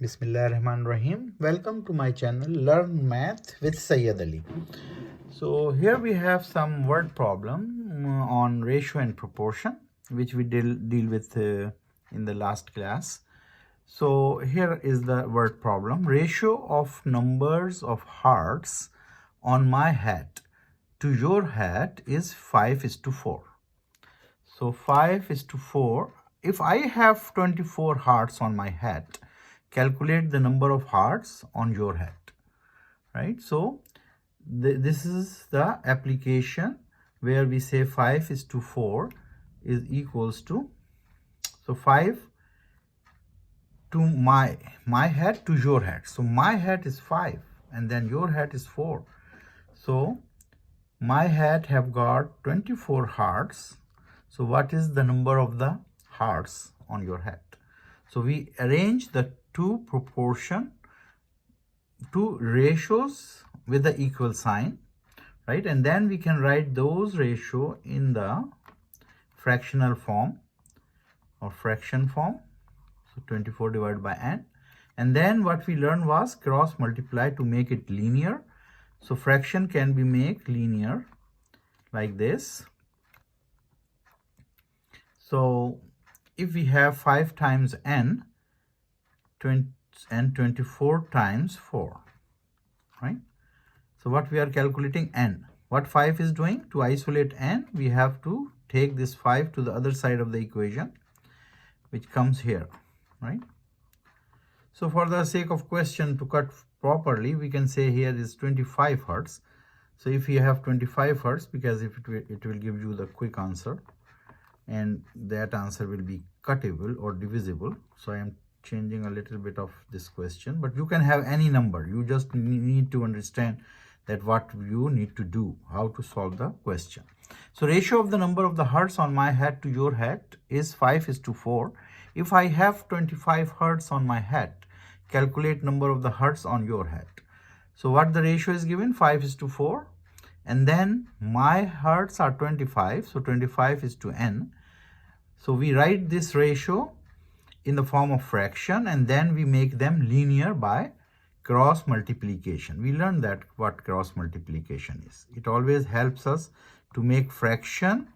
Bismillahirrahmanirrahim. Welcome to my channel Learn Math with Syed Ali. So here we have some word problem on ratio and proportion, which we deal with in the last class. So here is the word problem. Ratio of numbers of hearts on my hat to your hat is 5:4. So 5:4. If I have 24 hearts on my hat, calculate the number of hearts on your hat, right? So this is the application where we say 5:4 is equals to, so 5 to my hat to your hat. So my hat is 5 and then your hat is 4. So my hat have got 24 hearts. So what is the number of the hearts on your hat? So we arrange the two ratios with the equal sign, right? And then we can write those ratio in the fractional form or fraction form. So 24 divided by n. And then what we learned was cross multiply to make it linear. So fraction can be made linear like this. So if we have 5 times n, 24 times 4, right? So what we are calculating n. What 5 is doing? To isolate n, we have to take this 5 to the other side of the equation, which comes here, right? So for the sake of question, to cut properly, we can say here is 25 hertz. So if you have 25 hertz, because if it will give you the quick answer, and that answer will be cuttable or divisible. So I am changing a little bit of this question, but you can have any number. You just need to understand that what you need to do, how to solve the question. So ratio of the number of the hertz on my hat to your hat is 5:4. If I have 25 hertz on my hat, calculate number of the hertz on your hat. So what the ratio is given? 5:4. And then my hertz are 25. So 25 is to n. So we write this ratio in the form of fraction, and then we make them linear by cross multiplication. We learned that what cross multiplication is. It always helps us to make fraction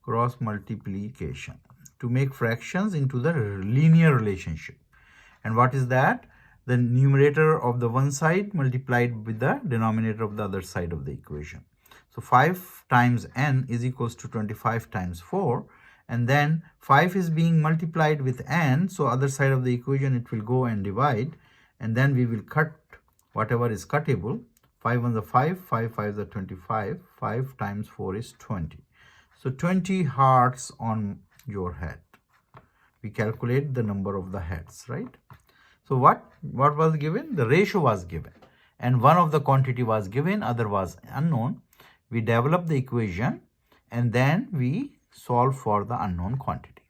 cross multiplication, to make fractions into the linear relationship. And what is that? The numerator of the one side multiplied with the denominator of the other side of the equation. So 5 times n is equals to 25 times 4. And then 5 is being multiplied with n, so other side of the equation it will go and divide, and then we will cut whatever is cuttable. 5 1 is 5, 5 5 is 25, 5 times 4 is 20. So 20 hearts on your hat. We calculate the number of the heads, right? So what was given? The ratio was given, and one of the quantity was given, other was unknown. We develop the equation and then we solve for the unknown quantity.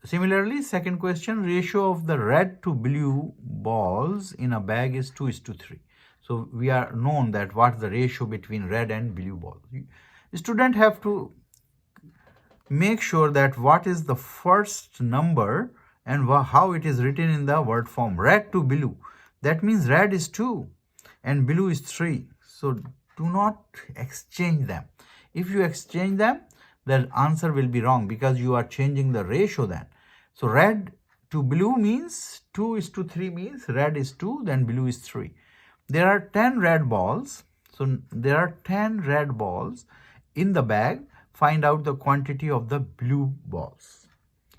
Similarly, second question, ratio of the red to blue balls in a bag is 2:3. So we are known that what the ratio between red and blue balls. Students have to make sure that what is the first number and how it is written in the word form. Red to blue. That means red is 2 and blue is 3. So do not exchange them. If you exchange them, the answer will be wrong because you are changing the ratio then. So red to blue means 2:3 means red is 2, then blue is 3. There are 10 red balls. So there are 10 red balls in the bag. Find out the quantity of the blue balls.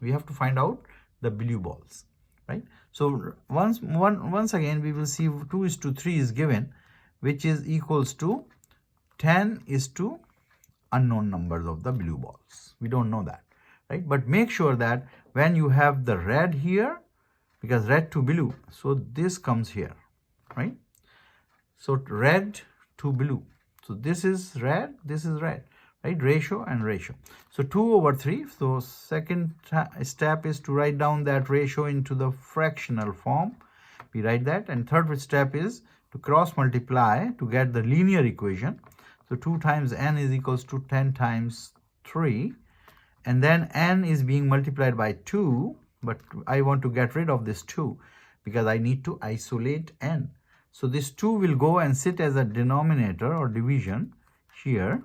We have to find out the blue balls, right? So once again we will see 2:3 is given, which is equals to 10 is to unknown numbers of the blue balls. We don't know that, right? But make sure that when you have the red here, because red to blue, so this comes here, right? So red to blue. So this is red, right? Ratio and ratio. So 2/3. So second step is to write down that ratio into the fractional form. We write that. And third step is to cross multiply to get the linear equation. So 2 times n is equals to 10 times 3. And then n is being multiplied by 2. But I want to get rid of this 2. because I need to isolate n. So this 2 will go and sit as a denominator or division here.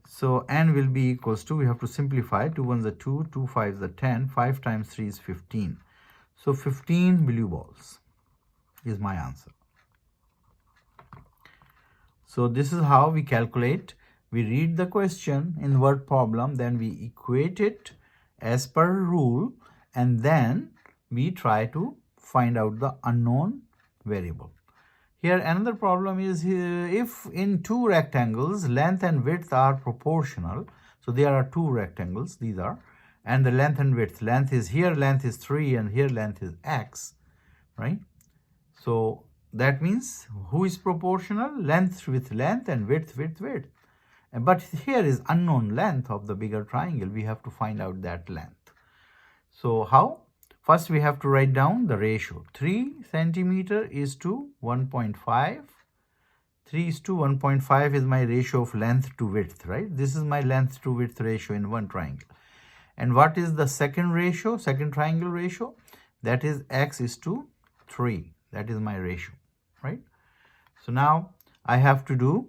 So n will be equals to, we have to simplify, 2 ones are 2, 2 5s are 10, 5 times 3 is 15. So 15 blue balls is my answer. So this is how we calculate. We read the question in word problem, then we equate it as per rule, and then we try to find out the unknown variable. Here another problem is, if in two rectangles length and width are proportional, so there are two rectangles, these are, and the length and width, length is here, length is 3, and here length is x, right? So that means who is proportional? Length with length and width with width. But here is unknown length of the bigger triangle. We have to find out that length. So how? First we have to write down the ratio. 3 centimeter is to 1.5. 3 is to 1.5 is my ratio of length to width, right? This is my length to width ratio in one triangle. And what is the second ratio, second triangle ratio? That is x is to 3. That is my ratio, right? So now I have to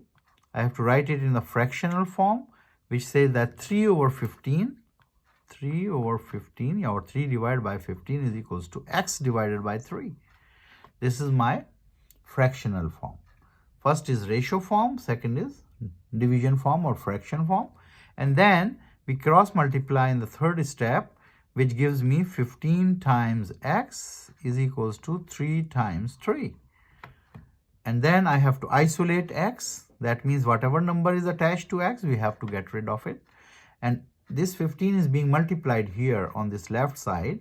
write it in the fractional form, which says that 3 over 15, or 3 divided by 15 is equals to x divided by 3. This is my fractional form. First is ratio form, second is division form or fraction form. And then we cross multiply in the third step, which gives me 15 times x is equals to 3 times 3. And then I have to isolate x. That means whatever number is attached to x, we have to get rid of it. And this 15 is being multiplied here on this left side.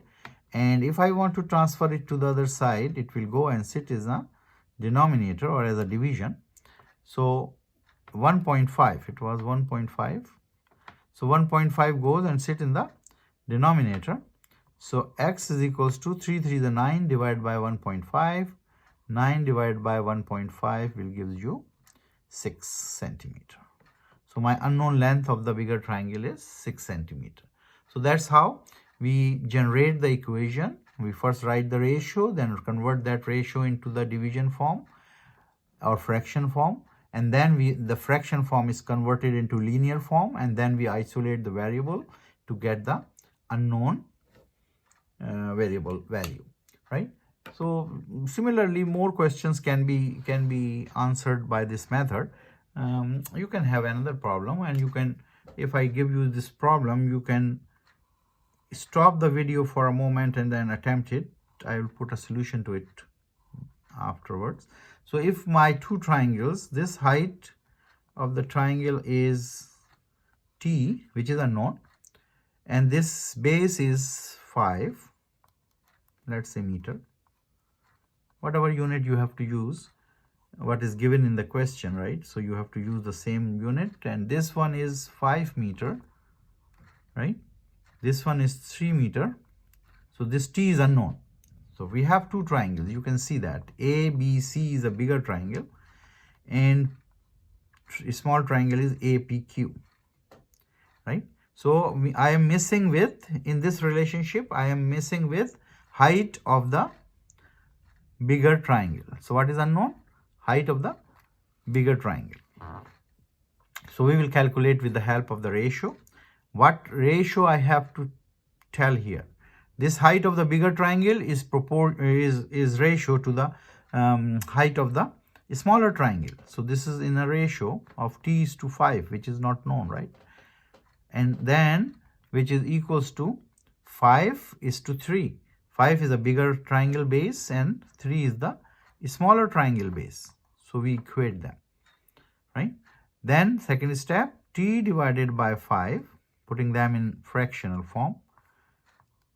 And if I want to transfer it to the other side, it will go and sit as a denominator or as a division. So 1.5, it was 1.5. So 1.5 goes and sit in the denominator. So x is equals to 3 3 is 9 divided by 1.5. 9 divided by 1.5 will give you 6 centimeter. So my unknown length of the bigger triangle is 6 centimeter. So that's how we generate the equation. We first write the ratio, then convert that ratio into the division form or fraction form, and then the fraction form is converted into linear form, and then we isolate the variable to get the unknown variable value, right? So similarly, more questions can be answered by this method. You can have another problem, and you can, if I give you this problem, you can stop the video for a moment and then attempt it. I will put a solution to it afterwards. So if my two triangles, this height of the triangle is t, which is unknown, and this base is 5, let's say meter, whatever unit you have to use, what is given in the question, right? So you have to use the same unit, and this one is 5 meter, right? This one is 3 meter. So this t is unknown. So we have two triangles. You can see that ABC is a bigger triangle and a small triangle is APQ, right? So I am missing with, in this relationship, I am missing with height of the bigger triangle. So what is unknown? Height of the bigger triangle. So we will calculate with the help of the ratio. What ratio I have to tell here? This height of the bigger triangle is ratio to the height of the smaller triangle. So this is in a ratio of t is to 5, which is not known, right? And then which is equals to 5 is to 3. 5 is a bigger triangle base and 3 is the smaller triangle base. So we equate them, right? Then second step, t divided by 5, putting them in fractional form.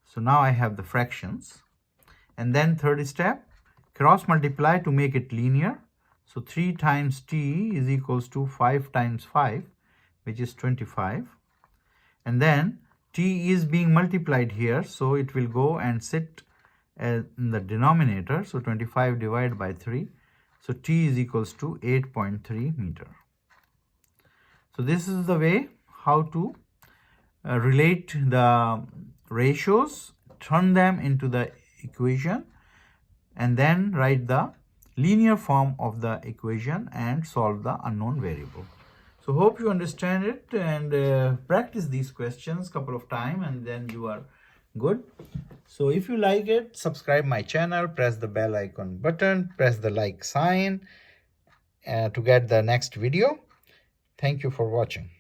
So now I have the fractions. And then third step, cross multiply to make it linear. So 3 times t is equals to 5 times 5, which is 25. And then t is being multiplied here, so it will go and sit in the denominator. So 25 divided by 3. So t is equals to 8.3 meter. So this is the way how to relate the ratios, turn them into the equation, and then write the linear form of the equation and solve the unknown variable. So hope you understand it, and practice these questions couple of times, and then you are good. So if you like it, subscribe my channel, press the bell icon button, press the like sign to get the next video. Thank you for watching.